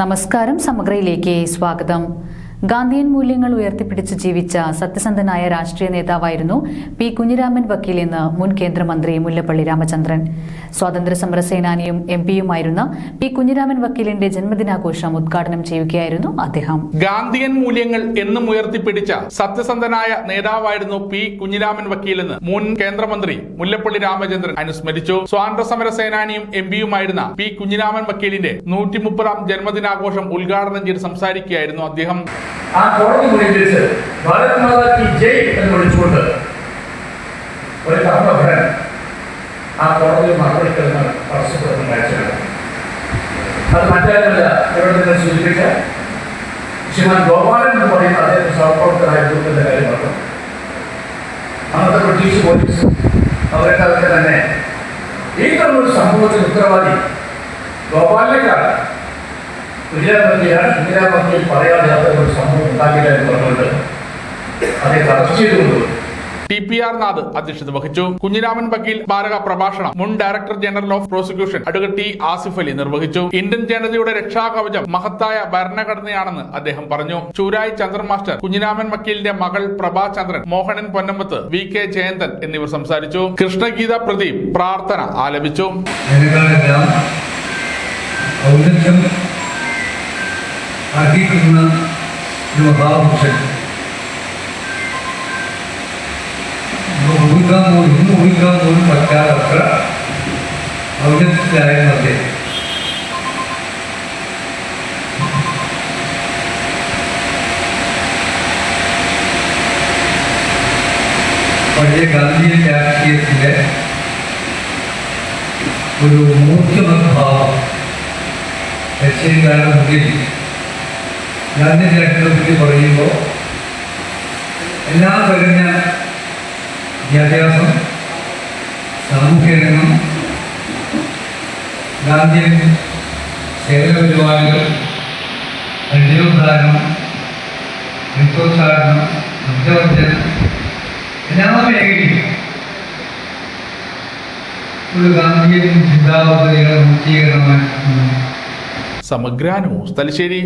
നമസ്കാരം. സമഗ്രയിലേക്ക് സ്വാഗതം. ഗാന്ധിയൻ മൂല്യങ്ങൾ ഉയർത്തിപ്പിടിച്ച് ജീവിച്ച സത്യസന്ധനായ രാഷ്ട്രീയ നേതാവായിരുന്നു പി കുഞ്ഞിരാമൻ വക്കീൽ എന്ന് മുൻ കേന്ദ്രമന്ത്രി മുല്ലപ്പള്ളി രാമചന്ദ്രൻ. സ്വാതന്ത്ര്യ സമര സേനാനിയും എംപിയുമായിരുന്ന പി കുഞ്ഞിരാമൻ വക്കീലിന്റെ ജന്മദിനാഘോഷം ഉദ്ഘാടനം ചെയ്യുകയായിരുന്നു അദ്ദേഹം. ഗാന്ധിയൻ മൂല്യങ്ങൾ എന്നും ഉയർത്തിപ്പിടിച്ച സത്യസന്ധനായ നേതാവായിരുന്നു പി കുഞ്ഞിരാമൻ വക്കീലെന്ന് മുൻ കേന്ദ്രമന്ത്രി മുല്ലപ്പള്ളി രാമചന്ദ്രൻ അനുസ്മരിച്ചു. സ്വാതന്ത്ര്യ സമര സേനാനിയും എംപിയുമായിരുന്ന പി കുഞ്ഞിരാമൻ വക്കീലിന്റെ 130ാം ജന്മദിനാഘോഷം ഉദ്ഘാടനം ചെയ്ത് സംസാരിക്കുകയായിരുന്നു അദ്ദേഹം. ആ കോടതി മുന്നിൽ വെച്ച് ഭാരത് മാതാ കി ജയ് എന്ന് വിളിച്ചുകൊണ്ട് ഒരു കർമ്മഭരൻ ആ കോടതിയിൽ മറുപടിക്കുന്ന പരസ്യപ്പെടുന്ന കാഴ്ചയാണ്. അത് മറ്റാരുമല്ല, ഇവിടെ നിന്ന് സൂചിപ്പിച്ച ശ്രീമാൻ ഗോപാലൻ എന്ന് പറയുന്ന അദ്ദേഹം സഹപ്രവർത്തകരായ ഗ്രൂപ്പിന്റെ കാര്യം പറഞ്ഞു. അന്നത്തെ ബ്രിട്ടീഷ് പോലീസ് അവരെക്കാലത്ത് തന്നെ ഇത്തരമൊരു സംഭവത്തിന് ഉത്തരവാദി ഗോപാലിനേക്കാണ്. കുഞ്ഞിരാമൻ പറയാതെ ഒരു സംഭവം ഉണ്ടാക്കില്ല എന്ന് പറഞ്ഞുകൊണ്ട് അദ്ദേഹം അറസ്റ്റ് ചെയ്തുകൊണ്ട് TPR നാഥ് അധ്യക്ഷത വഹിച്ചു. കുഞ്ഞിരാമൻ വക്കീൽ സ്മാരക പ്രഭാഷണം മുൻ director general of prosecution advocate T Asif Ali നിർവഹിച്ചു. ഇന്ത്യൻ ജനതയുടെ രക്ഷാകവചം മഹത്തായ ഭരണഘടനയാണെന്ന് അദ്ദേഹം പറഞ്ഞു. ചൂരായി ചന്ദ്രൻ മാസ്റ്റർ, കുഞ്ഞിരാമൻ വക്കീലിന്റെ മകൾ പ്രഭാ ചന്ദ്രൻ, മോഹനൻ പൊന്നമ്പത്ത്, VK ജയന്തൻ എന്നിവർ സംസാരിച്ചു. കൃഷ്ണഗീത പ്രദീപ് പ്രാർത്ഥന ആലപിച്ചു. ആക്കിക്കുന്ന ഒരു മഹാപുരുഷൻ ഇന്ന് ഊഹിക്കാൻ പോലും പറ്റാത്തത്ര ഔന്നത്യത്തിലായിരുന്നു അദ്ദേഹം. പഴയ ഗാന്ധിയൻ രാഷ്ട്രീയത്തിലെ ഒരു മൂർത്തിമദ്ഭാവം ശശികാലം മുന്നിൽ ഗാന്ധി രാഷ്ട്രീയത്തെ പറയുമ്പോൾ എല്ലാം കഴിഞ്ഞ വിദ്യാഭ്യാസം, സാമൂഹ്യരംഗം, ഗാന്ധിയൻ സേവന പരിപാടികൾ, അന്യോദ്ധാരണം, ഹിംസോദ്ധാരണം, വംശവർദ്ധനം എല്ലാ മേഖലയിലും ഒരു ഗാന്ധിയൻ ചിന്താപദ്ധതികളെ പൂർത്തീകരണമായി. സമഗ്ര ന്യൂസ് തലശ്ശേരി.